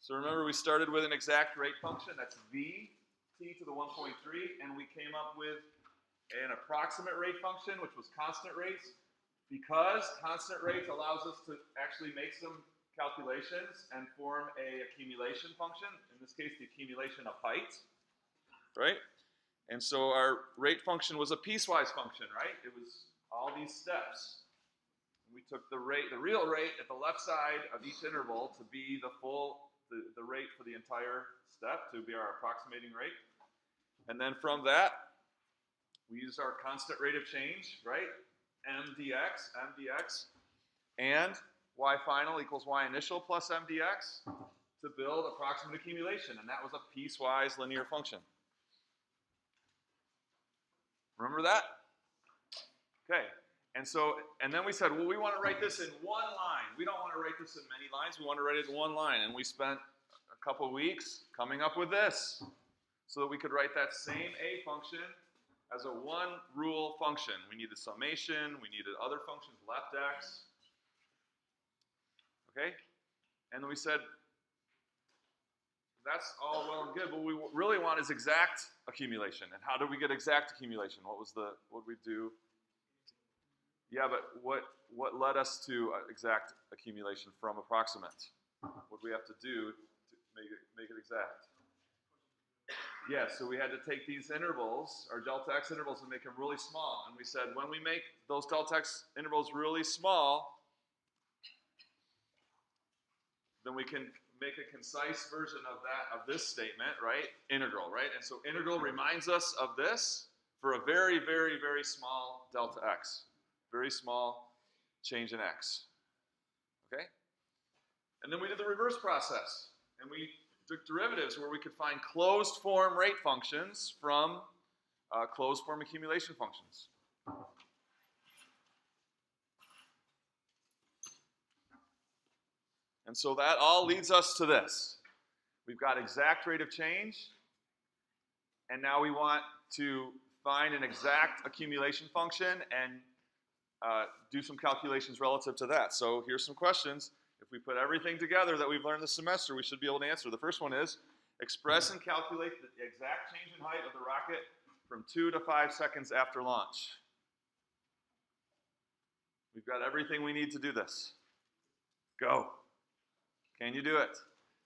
So remember, we started with an exact rate function. That's v t to the 1.3, and we came up with an approximate rate function, which was constant rates, because constant rates allows us to actually make some calculations and form a accumulation function, in this case the accumulation of height, right? And so our rate function was a piecewise function, right? It was all these steps. We took the real rate at the left side of each interval to be the rate for the entire step, to be our approximating rate. And then from that, we used our constant rate of change, right? M dx, and y final equals y initial plus m dx to build approximate accumulation. And that was a piecewise linear function. Remember that? Okay. And then we said, well, we want to write this in one line. We don't want to write this in many lines. We want to write it in one line. And we spent a couple of weeks coming up with this so that we could write that same a function as a one-rule function. We needed summation. We needed other functions, left x. Okay? And then we said, that's all well and good, but what we really want is exact accumulation. And how did we get exact accumulation? What did we do? Yeah, but what led us to exact accumulation from approximate? What do we have to do to make it exact? Yeah, so we had to take these intervals, our delta x intervals, and make them really small. And we said when we make those delta x intervals really small, then we can make a concise version of this statement, right? Integral, right? And so integral reminds us of this for a very, very, very small delta x. Very small change in x. Okay? And then we did the reverse process. And we took derivatives where we could find closed form rate functions from closed form accumulation functions. And so that all leads us to this. We've got exact rate of change, and now we want to find an exact accumulation function and do some calculations relative to that. So here's some questions. If we put everything together that we've learned this semester, we should be able to answer. The first one is, express and calculate the exact change in height of the rocket from 2 to 5 seconds after launch. We've got everything we need to do this. Go. Can you do it?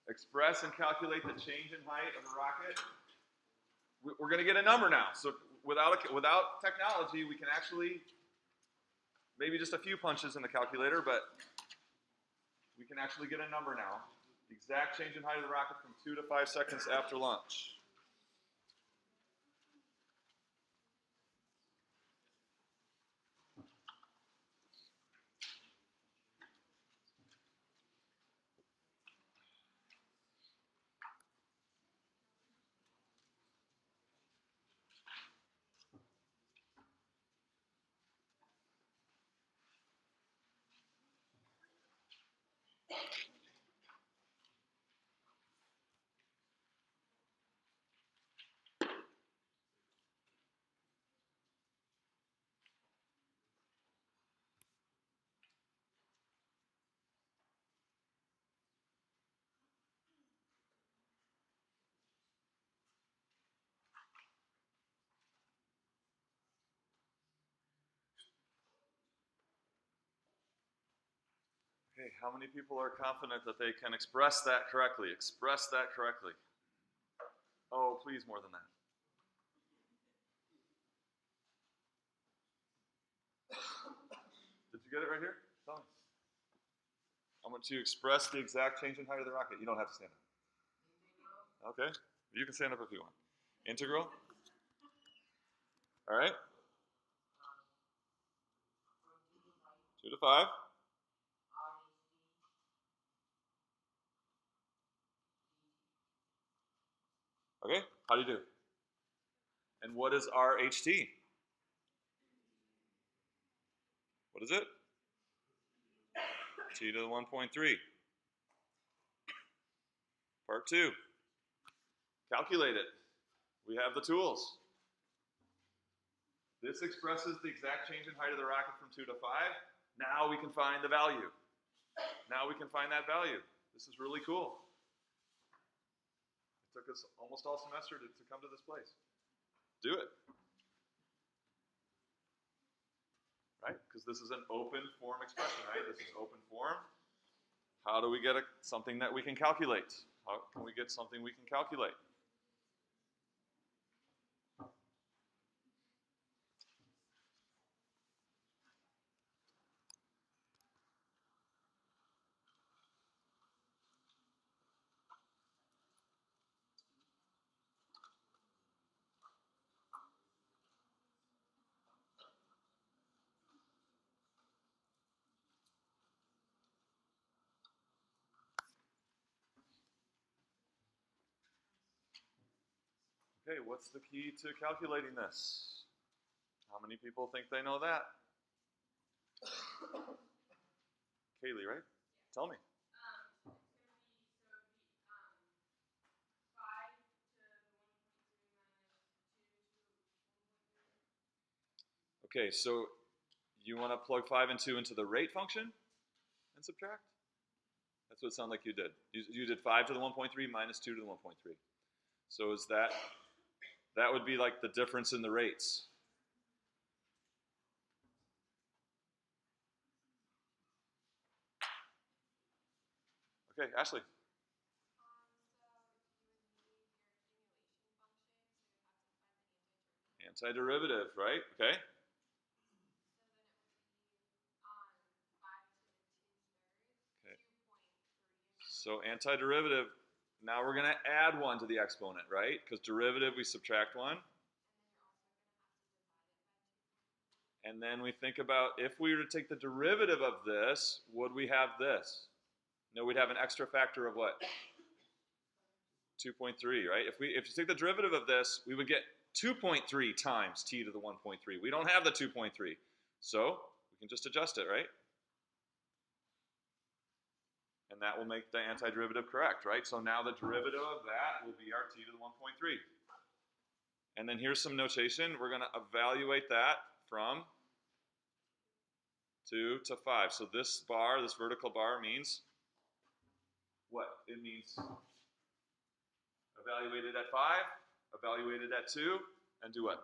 Express and calculate the change in height of the rocket. We're going to get a number now. So without technology, we can actually, maybe just a few punches in the calculator, but we can actually get a number now. The exact change in height of the rocket from 2 to 5 seconds after launch. Okay, how many people are confident that they can express that correctly? Express that correctly. Oh, please, more than that. Did you get it right here? Tell me. I want to express the exact change in height of the rocket. You don't have to stand up. Okay, you can stand up if you want. Integral. All right. 2 to 5. Okay, how do you do? And what is RHT? What is it? T to the 1.3. Part 2. Calculate it. We have the tools. This expresses the exact change in height of the rocket from 2 to 5. Now we can find the value. Now we can find that value. This is really cool. took us almost all semester to come to this place. Do it. Right? Because this is an open form expression, right? This is open form. How do we get something that we can calculate? How can we get something we can calculate? Okay, what's the key to calculating this? How many people think they know that? Kaylee, right? Tell me. Okay, so you want to plug 5 and 2 into the rate function and subtract? That's what it sounded like you did. You did 5 to the 1.3 minus 2 to the 1.3. So is that would be like the difference in the rates. Okay, Ashley. Antiderivative, right? Okay. Okay. So antiderivative, now we're going to add 1 to the exponent, right? Because derivative, we subtract 1. And then we think about, if we were to take the derivative of this, would we have this? No, we'd have an extra factor of what? 2.3, right? If you take the derivative of this, we would get 2.3 times t to the 1.3. We don't have the 2.3. So we can just adjust it, right? And that will make the antiderivative correct, right? So now the derivative of that will be our t to the 1.3. And then here's some notation. We're going to evaluate that from 2 to 5. So this bar, this vertical bar means what? It means evaluated at 5, evaluated at 2, and do what?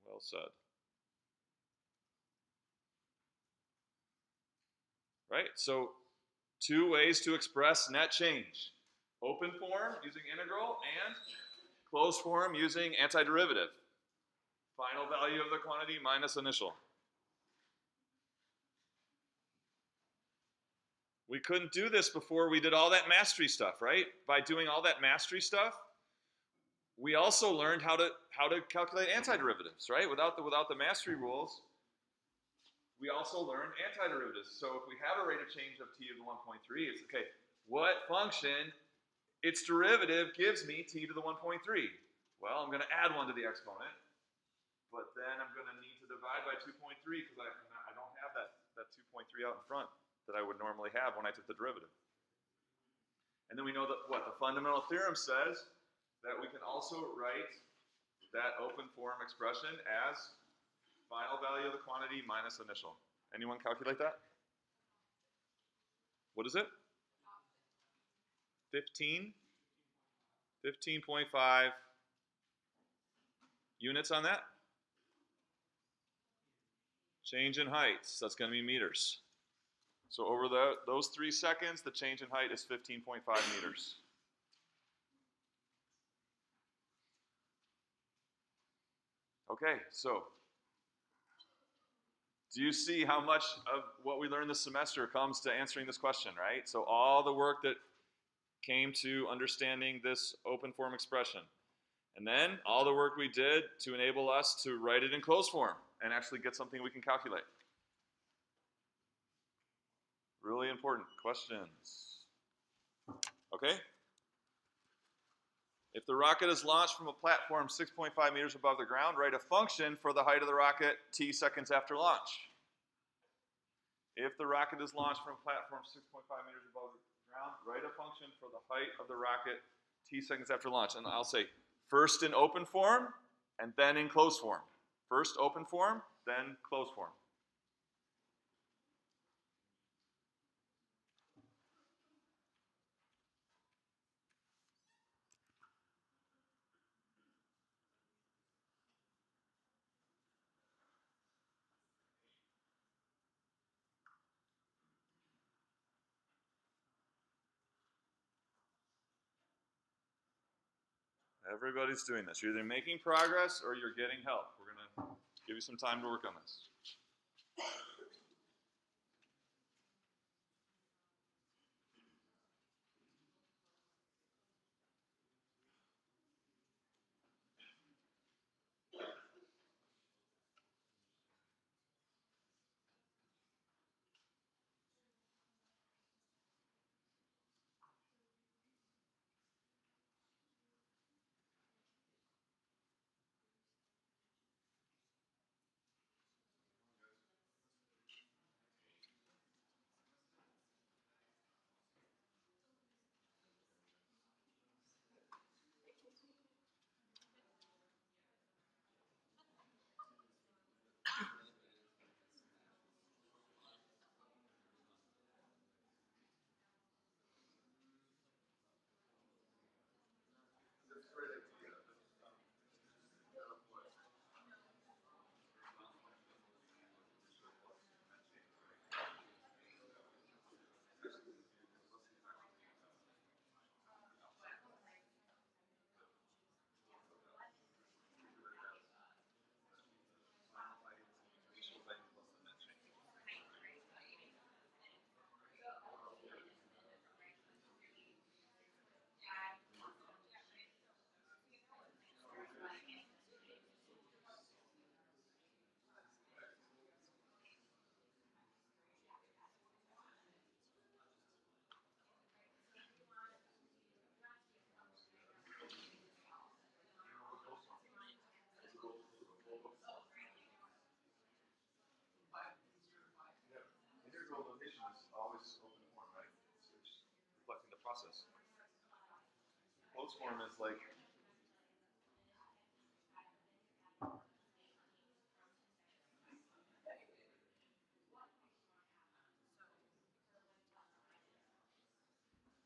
Well said. Right? So 2 ways to express net change. Open form using integral and closed form using antiderivative. Final value of the quantity minus initial. We couldn't do this before we did all that mastery stuff, right? By doing all that mastery stuff, we also learned how to calculate antiderivatives, right? Without the mastery rules, we also learned antiderivatives. So if we have a rate of change of t to the 1.3, it's okay, what function, its derivative gives me t to the 1.3? Well, I'm going to add 1 to the exponent, but then I'm going to need to divide by 2.3 because I don't have that 2.3 out in front that I would normally have when I took the derivative. And then we know that what the fundamental theorem says, that we can also write that open form expression as final value of the quantity minus initial. Anyone calculate that? What is it? 15? 15.5 units on that? Change in heights, that's going to be meters. So over those 3 seconds, the change in height is 15.5 meters. Okay, so do you see how much of what we learned this semester comes to answering this question, right? So all the work that came to understanding this open form expression. And then all the work we did to enable us to write it in closed form and actually get something we can calculate. Really important questions. Okay? If the rocket is launched from a platform 6.5 meters above the ground, write a function for the height of the rocket t seconds after launch. If the rocket is launched from a platform 6.5 meters above the ground, write a function for the height of the rocket t seconds after launch. And I'll say first in open form and then in closed form. First open form, then closed form. Everybody's doing this. You're either making progress or you're getting help. We're going to give you some time to work on this. Integral notation is always open form, right? It's reflecting the process. Closed form is like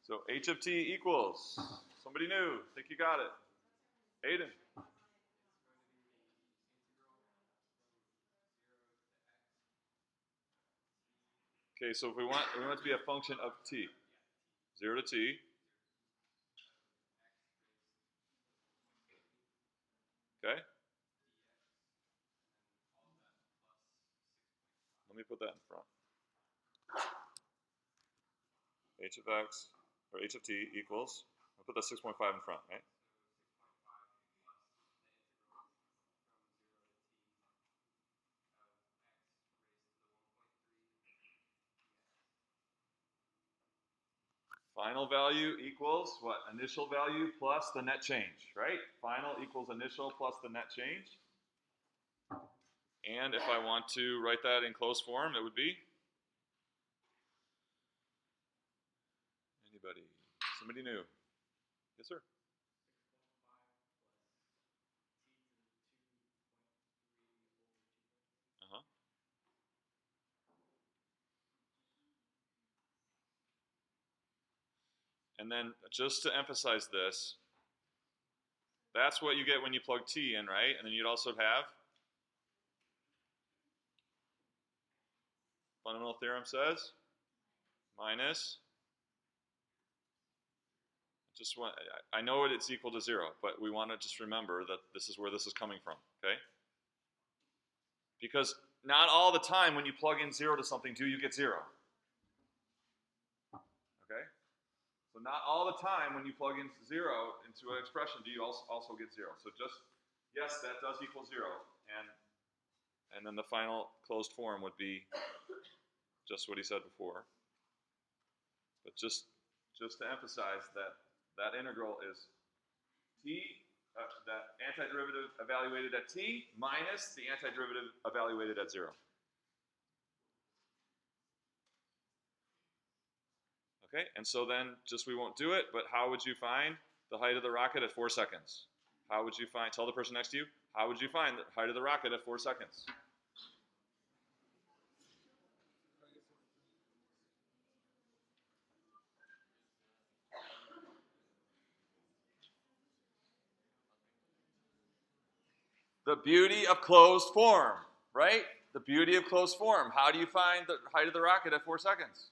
so h of t equals, somebody new, think you got it. Aiden. Okay, so if we want it to be a function of t, 0 to t. Okay. Let me put that in front. H of x, or h of t equals, I'll put that 6.5 in front, right? Final value equals what? Initial value plus the net change, right? Final equals initial plus the net change. And if I want to write that in closed form, it would be? Anybody? Somebody new? Yes, sir. Uh-huh. And then just to emphasize this, that's what you get when you plug t in, right? And then you'd also have fundamental theorem says minus, I know it's equal to 0, but we want to just remember that this is where this is coming from, okay? Because not all the time when you plug in 0 to something do you get 0. Okay? So not all the time when you plug in 0 into an expression do you also get 0. So just, yes, that does equal 0, and then the final closed form would be just what he said before. But just to emphasize that integral is t, that antiderivative evaluated at t minus the antiderivative evaluated at 0. Okay, and so then we won't do it, but how would you find the height of the rocket at 4 seconds? How would you find, tell the person next to you, how would you find the height of the rocket at 4 seconds? The beauty of closed form, right? The beauty of closed form. How do you find the height of the rocket at 4 seconds?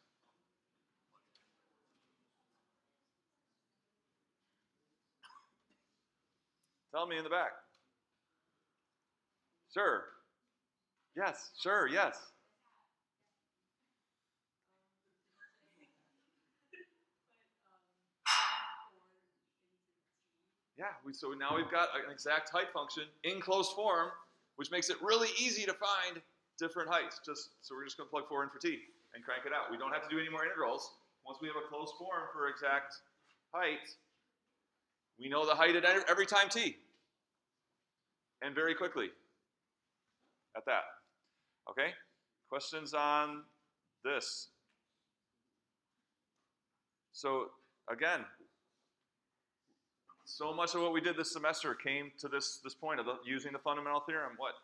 Tell me in the back. Sure. Yes, sure, yes. Yeah, so now we've got an exact height function in closed form, which makes it really easy to find different heights. So we're just going to plug 4 in for t and crank it out. We don't have to do any more integrals. Once we have a closed form for exact height, we know the height at every time t. And very quickly at that. Okay? Questions on this? So again, so much of what we did this semester came to this point of using the fundamental theorem, what?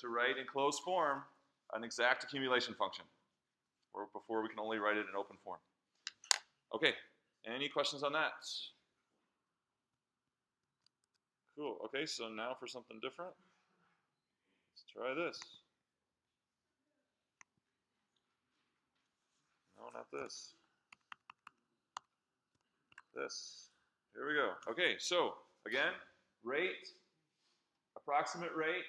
To write in closed form an exact accumulation function, or before we can only write it in open form. Okay, any questions on that? Cool, okay, so now for something different. Let's try this. No, not this. This. Here we go. Okay, so again, rate, approximate rate,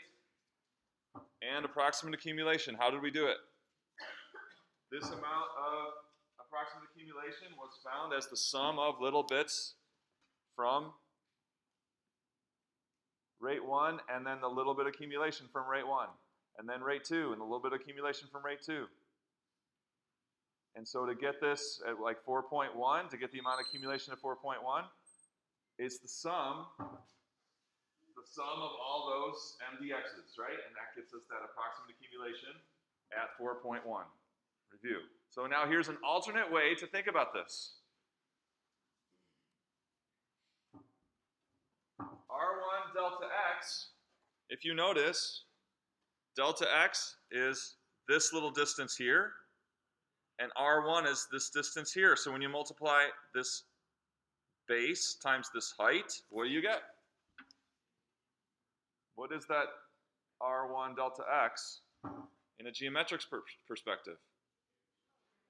and approximate accumulation. How did we do it? This amount of approximate accumulation was found as the sum of little bits from rate 1, and then the little bit accumulation from rate 1, and then rate 2, and the little bit accumulation from rate 2. And so to get this at like 4.1, to get the amount of accumulation at 4.1, it's the sum of all those MDXs, right? And that gets us that approximate accumulation at 4.1. Review. So now here's an alternate way to think about this. R1 delta x, if you notice, delta x is this little distance here, and R1 is this distance here. So when you multiply this base times this height, what do you get? What is that R1 delta x in a geometric perspective?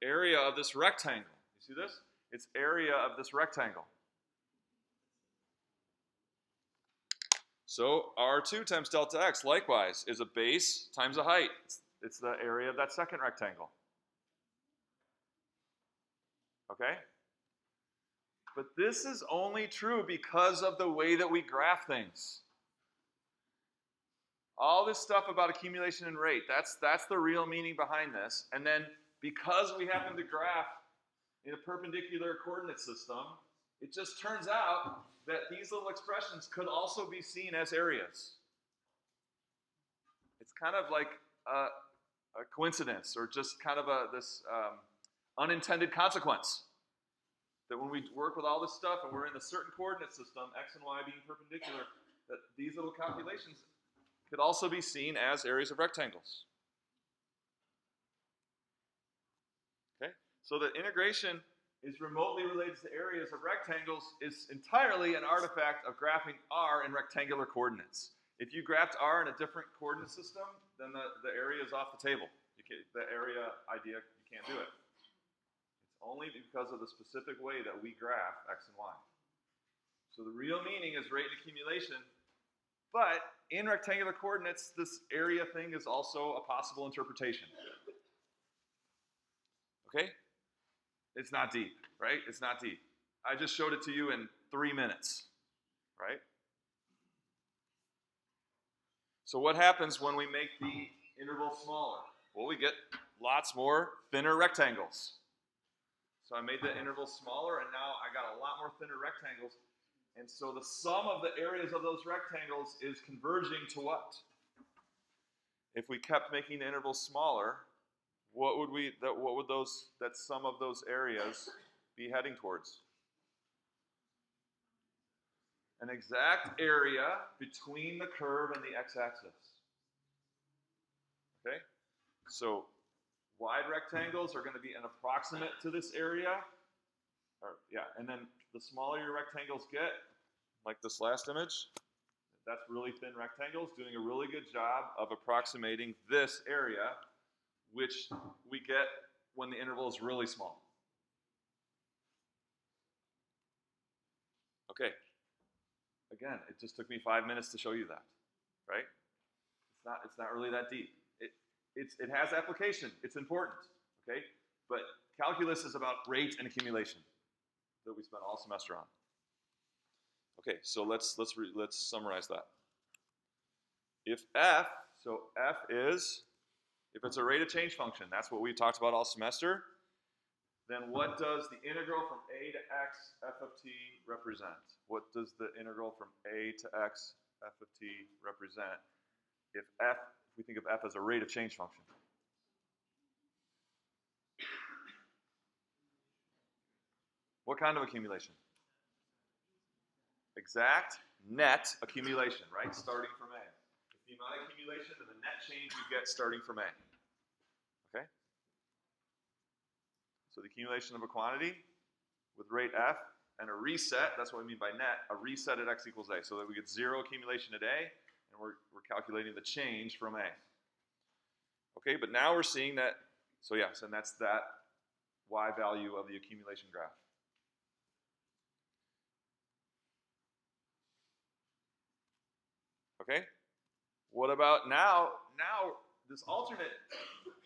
Area of this rectangle. You see this? It's area of this rectangle. So R2 times delta x, likewise, is a base times a height. It's the area of that second rectangle. Okay? But this is only true because of the way that we graph things. All this stuff about accumulation and rate, that's the real meaning behind this. And then because we happen to graph in a perpendicular coordinate system, it just turns out that these little expressions could also be seen as areas. It's kind of like a coincidence, or just kind of this unintended consequence. That when we work with all this stuff and we're in a certain coordinate system, x and y being perpendicular, that these little calculations could also be seen as areas of rectangles. Okay? So the integration is remotely related to areas of rectangles is entirely an artifact of graphing R in rectangular coordinates. If you graphed R in a different coordinate system, then the area is off the table. The area idea, you can't do it. It's only because of the specific way that we graph x and y. So the real meaning is rate and accumulation, but in rectangular coordinates, this area thing is also a possible interpretation. Okay? It's not deep, right? It's not deep. I just showed it to you in 3 minutes, right? So what happens when we make the interval smaller? Well, we get lots more thinner rectangles. So I made the interval smaller, and now I got a lot more thinner rectangles. And so the sum of the areas of those rectangles is converging to what? If we kept making the interval smaller, what would that sum of those areas be heading towards? An exact area between the curve and the x-axis. Okay? So wide rectangles are going to be an approximate to this area. And then the smaller your rectangles get, like this last image, that's really thin rectangles, doing a really good job of approximating this area, which we get when the interval is really small. Okay. Again, it just took me 5 minutes to show you that, right? It's not really that deep. It has application. It's important, okay? But calculus is about rate and accumulation that we spent all semester on. Okay, so let's summarize that. If f, so f is, if it's a rate of change function, that's what we talked about all semester, then what does the integral from a to x f of t represent? What does the integral from a to x f of t represent if we think of f as a rate of change function? What kind of accumulation? Exact net accumulation, right? Starting from a. It's the amount of accumulation and the net change you get starting from a. Okay? So the accumulation of a quantity with rate f and a reset, that's what we mean by net, a reset at x equals a, so that we get zero accumulation at a, and we're calculating the change from a. Okay, but now we're seeing that, so yes, and that's that y value of the accumulation graph. Okay, what about now this alternate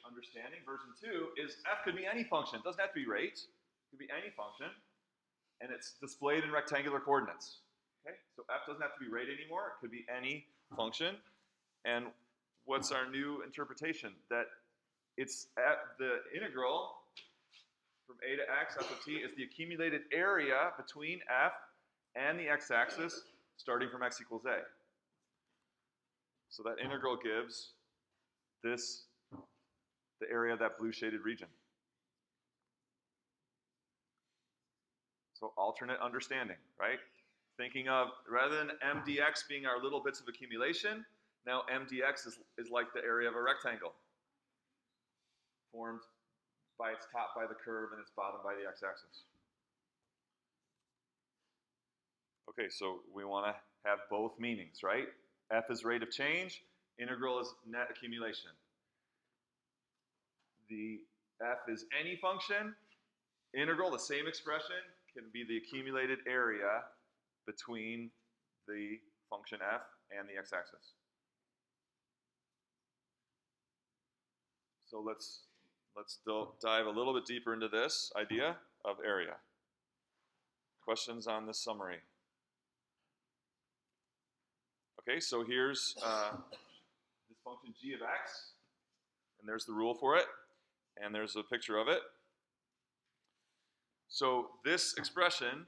understanding, version 2, is f could be any function. It doesn't have to be rate. It could be any function, and it's displayed in rectangular coordinates. Okay, so f doesn't have to be rate anymore. It could be any function. And what's our new interpretation? That it's at the integral from a to x f of t is the accumulated area between f and the x-axis starting from x equals a. So that integral gives this, the area of that blue shaded region. So alternate understanding, right? Thinking of, rather than m dx being our little bits of accumulation, now m dx is like the area of a rectangle, formed by its top by the curve and its bottom by the x-axis. Okay, so we want to have both meanings, right? F is rate of change, integral is net accumulation. The f is any function, integral, the same expression, can be the accumulated area between the function f and the x-axis. So let's dive a little bit deeper into this idea of area. Questions on this summary? Okay, so here's this function g of x, and there's the rule for it, and there's a picture of it. So this expression,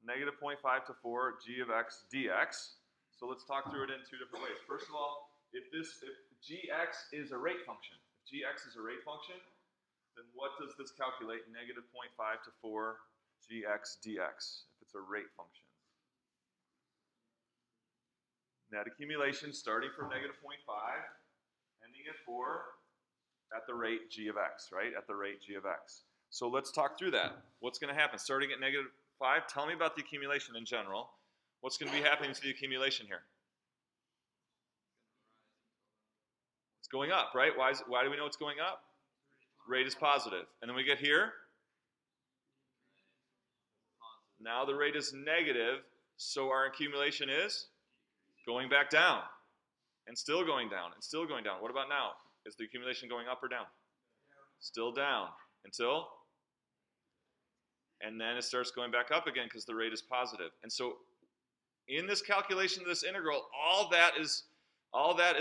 negative 0.5 to 4 g of x dx, so let's talk through it in two different ways. First of all, if gx is a rate function, if gx is a rate function, then what does this calculate? Negative 0.5 to 4 gx dx, if it's a rate function. Net accumulation starting from negative 0.5, ending at 4, at the rate g of x, right? At the rate g of x. So let's talk through that. What's going to happen? Starting at negative 5, tell me about the accumulation in general. What's going to be happening to the accumulation here? It's going up, right? Why do we know it's going up? Rate is positive. And then we get here. Now the rate is negative, so our accumulation is going back down, and still going down, and still going down. What about now? Is the accumulation going up or down? Still down, until? And then it starts going back up again because the rate is positive. And so in this calculation of this integral, all that is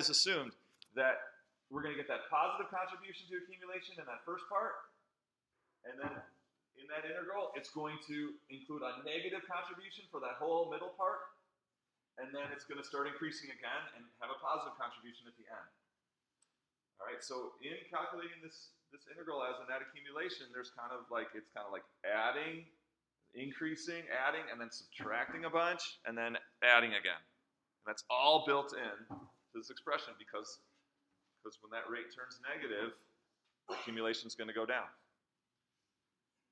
assumed that we're going to get that positive contribution to accumulation in that first part, and then in that integral, it's going to include a negative contribution for that whole middle part, and then it's going to start increasing again and have a positive contribution at the end. All right, so in calculating this integral as a net accumulation, it's kind of like adding, increasing, adding, and then subtracting a bunch, and then adding again. And that's all built in to this expression because when that rate turns negative, the accumulation is going to go down.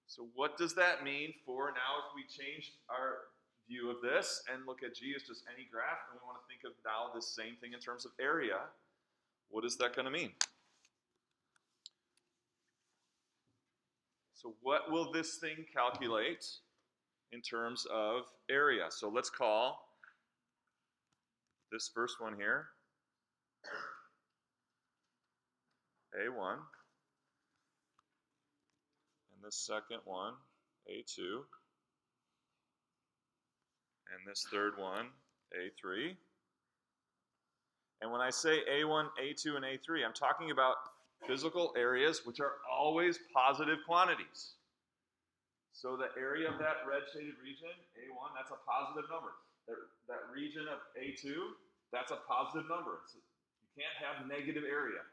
So what does that mean for now if we change our view of this and look at g as just any graph, and we want to think of now this same thing in terms of area? What is that going to mean? So what will this thing calculate in terms of area? So let's call this first one here, A1, and this second one, A2, and this third one, A3. And when I say A1, A2, and A3, I'm talking about physical areas which are always positive quantities. So the area of that red shaded region, A1, that's a positive number. That region of A2, that's a positive number. You can't have negative area.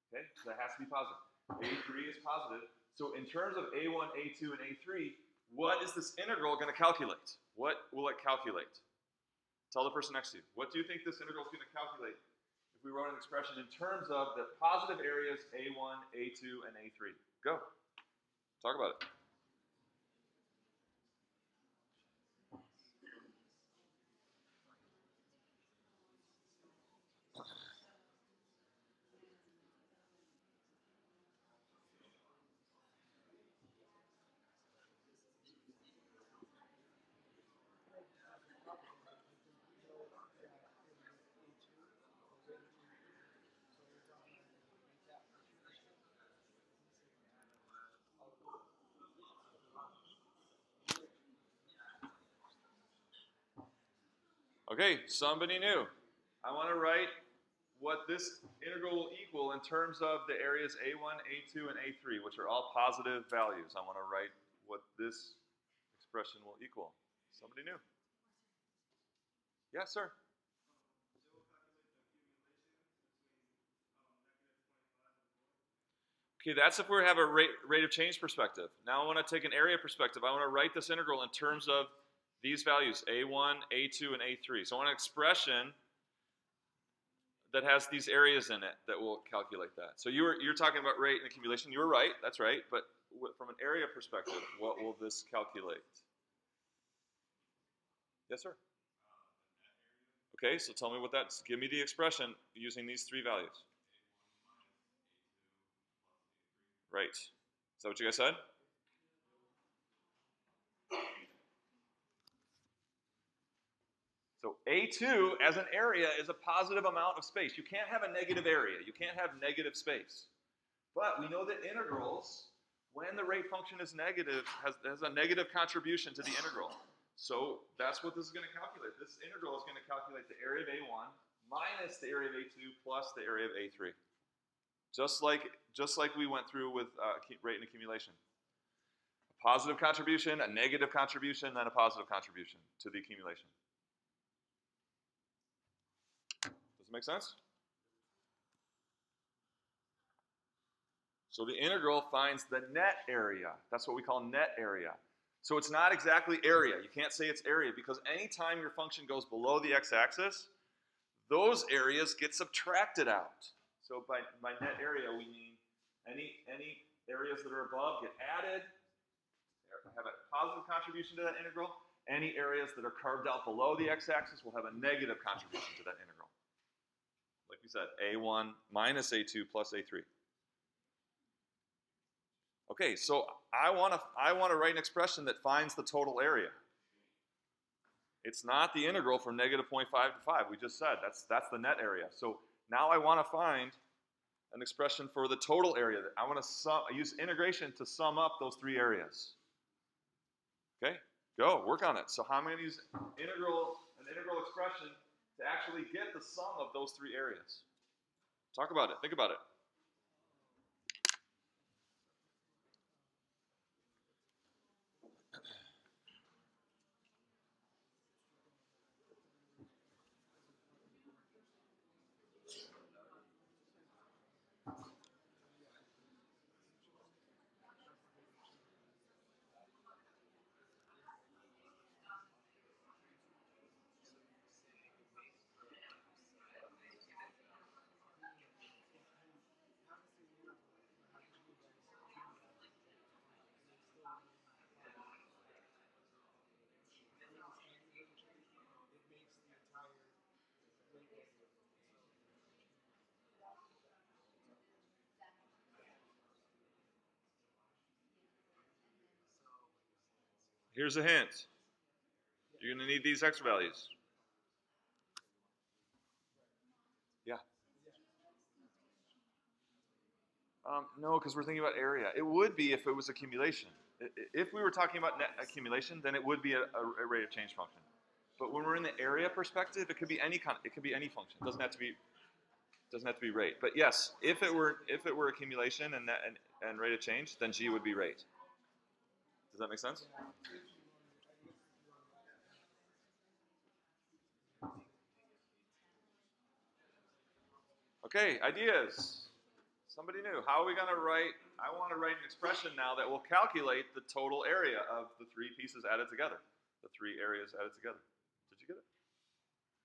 Okay, so that has to be positive. A3 is positive. So in terms of A1, A2, and A3, what is this integral going to calculate? What will it calculate? Tell the person next to you. What do you think this integral is going to calculate if we wrote an expression in terms of the positive areas A1, A2, and A3? Go. Talk about it. Okay, somebody new. I want to write what this integral will equal in terms of the areas A1, A2, and A3, which are all positive values. I want to write what this expression will equal. Somebody new? Yes, sir. Okay, that's if we have a rate of change perspective. Now I want to take an area perspective. I want to write this integral in terms of these values, A1, A2, and A3. So I want an expression that has these areas in it that will calculate that. So you're talking about rate and accumulation. You were right, that's right. But from an area perspective, what will this calculate? Yes, sir. Okay, so tell me what that's. Give me the expression using these three values. Right. Is that what you guys said? So A2 as an area is a positive amount of space. You can't have a negative area. You can't have negative space. But we know that integrals, when the rate function is negative, has a negative contribution to the integral. So that's what this is going to calculate. This integral is going to calculate the area of A1 minus the area of A2 plus the area of A3. Just like we went through with rate and accumulation. A positive contribution, a negative contribution, then a positive contribution to the accumulation. Does it make sense? So the integral finds the net area. That's what we call net area. So it's not exactly area. You can't say it's area because anytime your function goes below the x-axis, those areas get subtracted out. So by net area, we mean any areas that are above get added, have a positive contribution to that integral. Any areas that are carved out below the x-axis will have a negative contribution to that integral. Like we said, A1 minus A2 plus A3. Okay, so I want to write an expression that finds the total area. It's not the integral from negative 0.5 to 5. We just said that's the net area. So now I want to find an expression for the total area. I want to use integration to sum up those three areas. Okay, go work on it. So how am I going to use an integral expression to actually get the sum of those three areas? Talk about it. Think about it. Here's a hint. You're going to need these x values. Yeah. No, because we're thinking about area. It would be if it was accumulation. If we were talking about net accumulation, then it would be a rate of change function. But when we're in the area perspective, it could be any it could be any function. It doesn't have to be rate. But yes, if it were accumulation and rate of change, then G would be rate. Does that make sense? Okay, ideas. Somebody new. How are we going to write? I want to write an expression now that will calculate the total area of the three pieces added together. The three areas added together. Did you get it?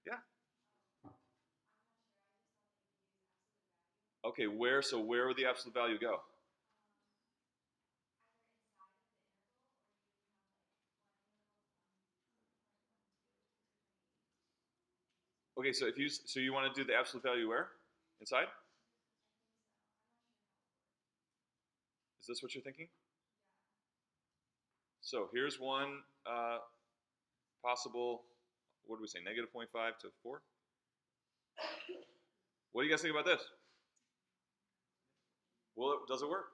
Yeah. Okay, so where would the absolute value go? Okay, so you want to do the absolute value where? Inside? Is this what you're thinking? So here's one possible, what do we say, negative 0.5 to 4? What do you guys think about this? Well, does it work?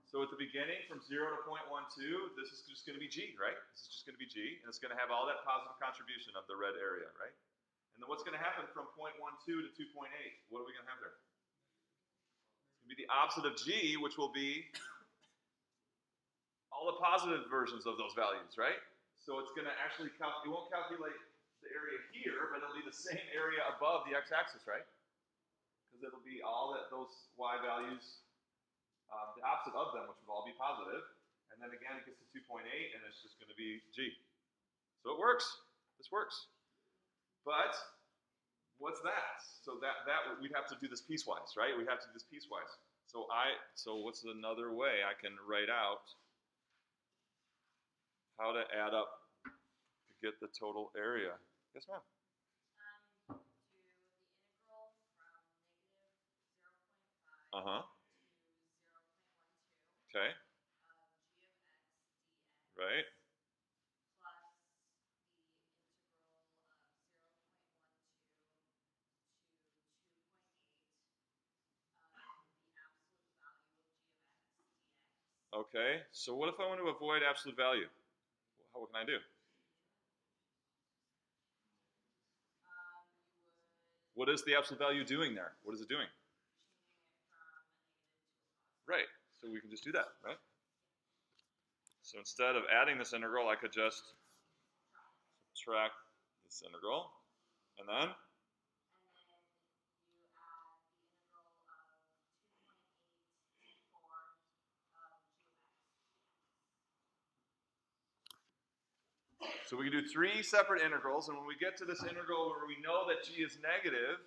So at the beginning, from 0 to 0.12, this is just going to be G, right? This is just going to be G, and it's going to have all that positive contribution of the red area, right? And then what's going to happen from 0.12 to 2.8? What are we going to have there? It's going to be the opposite of G, which will be all the positive versions of those values, right? So it's going to actually, it won't calculate the area here, but it'll be the same area above the x-axis, right? Because it'll be all those y values, the opposite of them, which would all be positive. And then again, it gets to 2.8, and it's just going to be G. So it works. This works. But what's that? So that we'd have to do this piecewise, right? We'd have to do this piecewise. So what's another way I can write out how to add up to get the total area? Yes, ma'am. Do the integral from -0.5 to 0.12 Okay. G of x dx Right. plus the integral of 0.12 to 2.8 the absolute value of G of x dx. Okay. So what if I want to avoid absolute value? What can I do? What is the absolute value doing there? What is it doing? Right. So we can just do that, right? So instead of adding this integral, I could just subtract this integral, and then? And then you add the integral of 2.824 of G of x. So we can do three separate integrals, and when we get to this integral where we know that G is negative,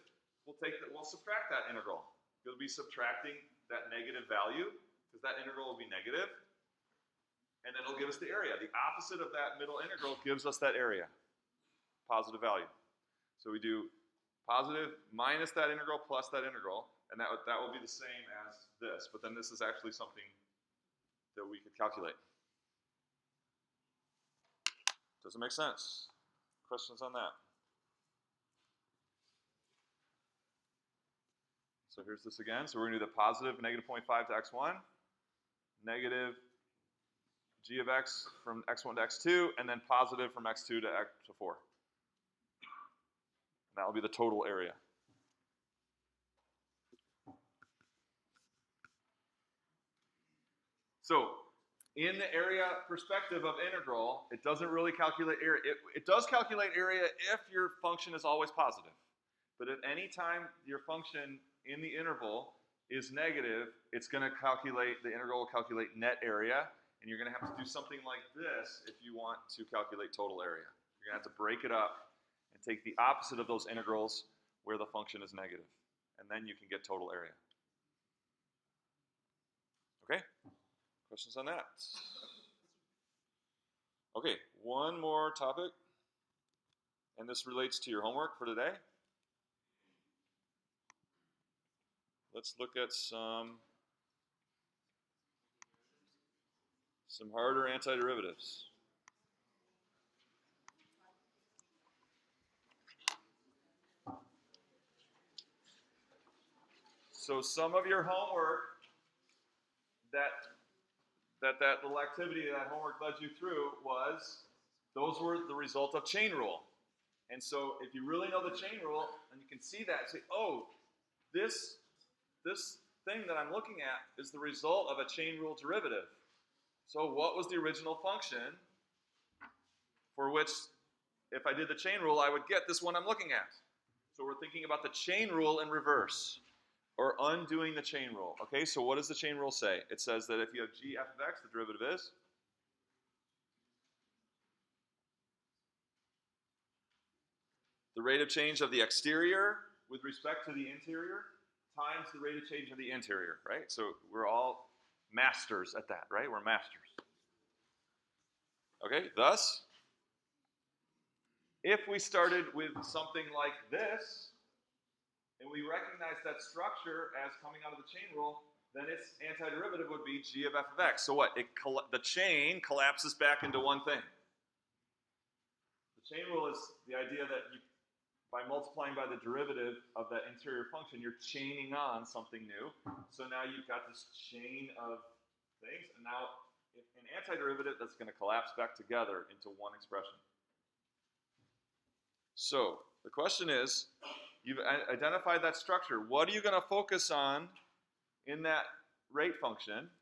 we'll subtract that integral. We'll be subtracting that negative value, because that integral will be negative, and then it'll give us the area. The opposite of that middle integral gives us that area, positive value. So we do positive minus that integral plus that integral, and that will be the same as this, but then this is actually something that we could calculate. Does it make sense? Questions on that? So here's this again. So we're going to do the positive negative 0.5 to x1, negative G of x from x1 to x2, and then positive from x2 to 4. And that will be the total area. So in the area perspective of integral, it doesn't really calculate area. It does calculate area if your function is always positive. But at any time your function in the interval is negative, it's going to calculate, the integral will calculate net area, and you're going to have to do something like this if you want to calculate total area. You're going to have to break it up and take the opposite of those integrals where the function is negative, and then you can get total area. Okay? Questions on that? Okay, one more topic, and this relates to your homework for today. Let's look at some harder antiderivatives. So some of your homework that little activity, that homework led you through was, those were the result of chain rule. And so if you really know the chain rule, and you can see that, say, oh, this thing that I'm looking at is the result of a chain rule derivative. So what was the original function for which, if I did the chain rule, I would get this one I'm looking at? So we're thinking about the chain rule in reverse, or undoing the chain rule. Okay, so what does the chain rule say? It says that if you have g f of x, the derivative is the rate of change of the exterior with respect to the interior times the rate of change of the interior, right? So we're all masters at that, right? We're masters. Okay, thus, if we started with something like this, and we recognize that structure as coming out of the chain rule, then its antiderivative would be g of f of x. So what? The chain collapses back into one thing. The chain rule is the idea that by multiplying by the derivative of that interior function, you're chaining on something new. So now you've got this chain of things, and now an antiderivative that's going to collapse back together into one expression. So the question is, you've identified that structure. What are you going to focus on in that rate function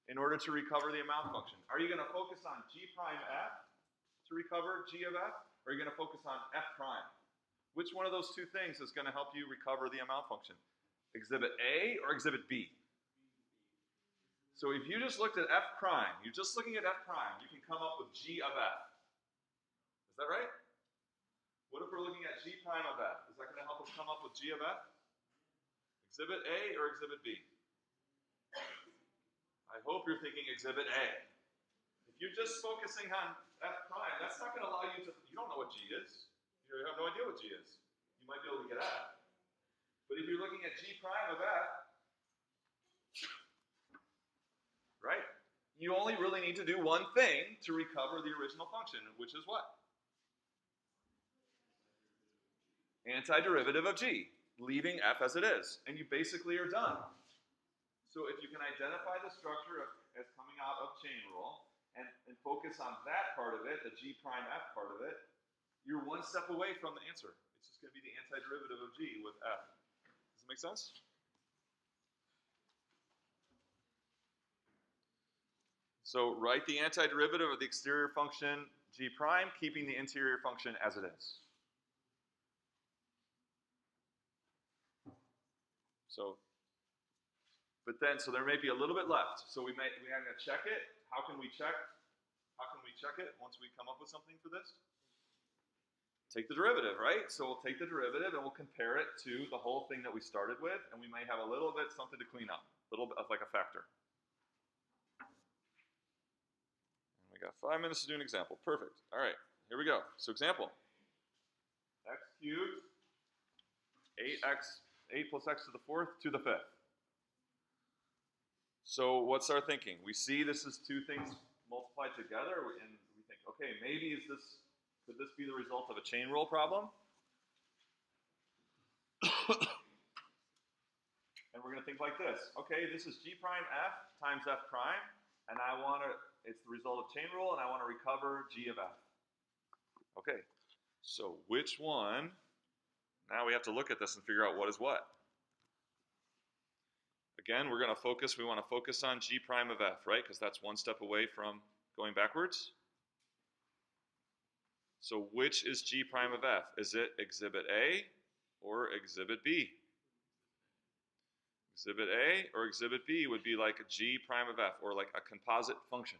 in order to recover the amount function? Are you going to focus on g prime f to recover g of f, or are you going to focus on f prime? Which one of those two things is going to help you recover the amount function? Exhibit A or exhibit B? So if you just looked at f prime, you're just looking at f prime, you can come up with g of f. Is that right? What if we're looking at g prime of f? Is that going to help us come up with g of f? Exhibit A or exhibit B? I hope you're thinking exhibit A. If you're just focusing on f prime, that's not going to allow you to, you don't know what g is. You have no idea what g is. You might be able to get f. But if you're looking at g prime of f, right, you only really need to do one thing to recover the original function, which is what? Antiderivative of g, leaving f as it is. And you basically are done. So if you can identify the structure as coming out of chain rule and focus on that part of it, the g prime f part of it, you're one step away from the answer. It's just going to be the antiderivative of g with f. Does it make sense? So write the antiderivative of the exterior function g prime, keeping the interior function as it is. So, but then, so there may be a little bit left. So we're going to check it. How can we check it once we come up with something for this? Take the derivative, right? So we'll take the derivative and we'll compare it to the whole thing that we started with, and we may have a little bit something to clean up, a little bit of like a factor. And we got 5 minutes to do an example. Perfect. All right, here we go. So example: x cubed, 8 plus x to the 4th to the 5th. So what's our thinking? We see this is two things multiplied together, and we think, okay, maybe could this be the result of a chain rule problem? And we're going to think like this. Okay, this is g prime f times f prime, and it's the result of chain rule, and I want to recover g of f. Okay, so which one? Now we have to look at this and figure out what is what. Again, we want to focus on g prime of f, right? Because that's one step away from going backwards. So which is g prime of f? Is it exhibit A or exhibit B? Exhibit A or exhibit B would be like a g prime of f, or like a composite function.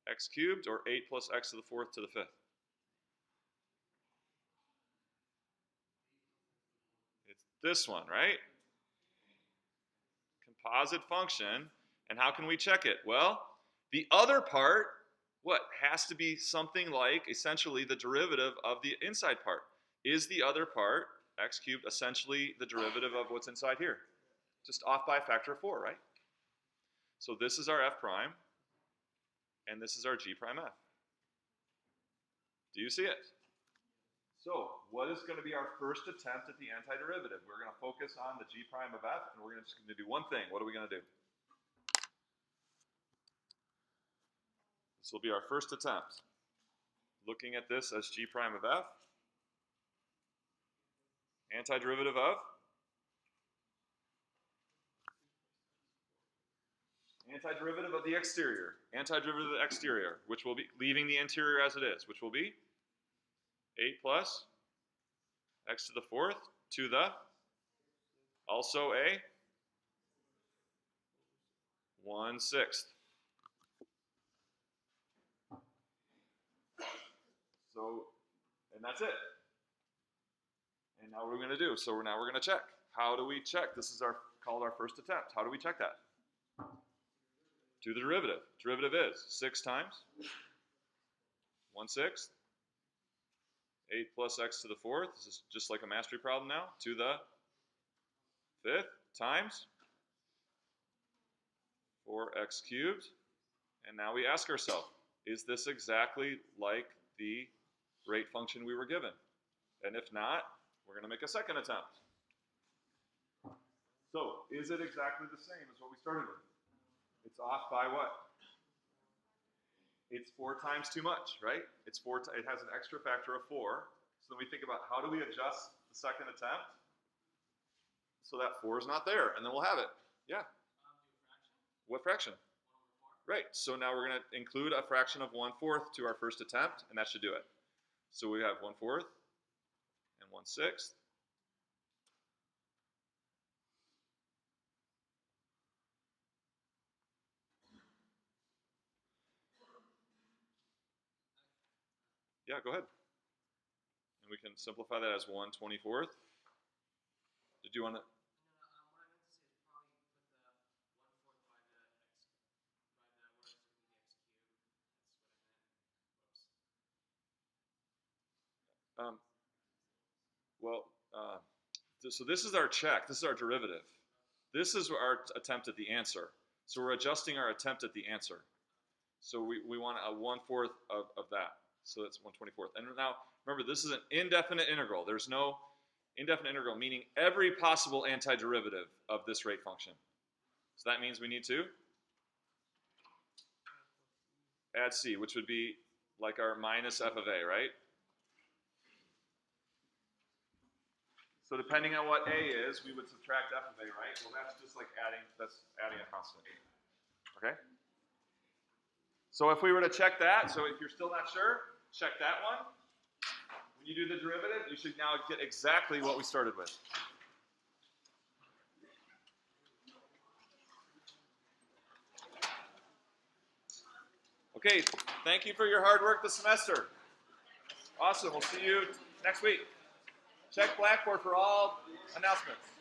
X cubed or 8 plus x to the 4th to the 5th? It's this one, right? Composite function. And how can we check it? Well, the other part, what? Has to be something like essentially the derivative of the inside part. Is the other part, x cubed, essentially the derivative of what's inside here? Just off by a factor of 4, right? So this is our f prime, and this is our g prime f. Do you see it? So what is going to be our first attempt at the antiderivative? We're going to focus on the g prime of f, and we're just going to do one thing. What are we going to do? This will be our first attempt. Looking at this as g prime of f, antiderivative of the exterior. Antiderivative of the exterior, which will be leaving the interior as it is, which will be 8 plus x to the fourth to the also a 1/6. So, and that's it. And now what are we going to do? So now we're going to check. How do we check? This is called our first attempt. How do we check that? Do the derivative. Derivative is 6 times 1/6. 8 plus x to the fourth. This is just like a mastery problem now. To the fifth times 4x cubed. And now we ask ourselves, is this exactly like the rate function we were given? And if not, we're going to make a second attempt. So, is it exactly the same as what we started with? It's off by what? It's 4 times too much, right? It has an extra factor of 4. So then we think about how do we adjust the second attempt so that 4 is not there, and then we'll have it. Yeah. What fraction? Right. So now we're going to include a fraction of 1/4 to our first attempt, and that should do it. So we have 1/4 and 1/6. Yeah, go ahead. And we can simplify that as 1/24. Did you want to? What I meant to say is probably put the 1/4 by the x, by the what is going to be the x cubed. That's what I meant. Whoops. So this is our check. This is our derivative. This is our attempt at the answer. So we're adjusting our attempt at the answer. So we want a 1/4 of that. So that's 1/24. And now, remember, this is an indefinite integral. There's no indefinite integral, meaning every possible antiderivative of this rate function. So that means we need to add c, which would be like our minus f of a, right? So depending on what a is, we would subtract f of a, right? Well, that's just like adding a constant. Okay? So if we were to check that, so if you're still not sure, check that one. When you do the derivative, you should now get exactly what we started with. Okay, thank you for your hard work this semester. Awesome, we'll see you next week. Check Blackboard for all announcements.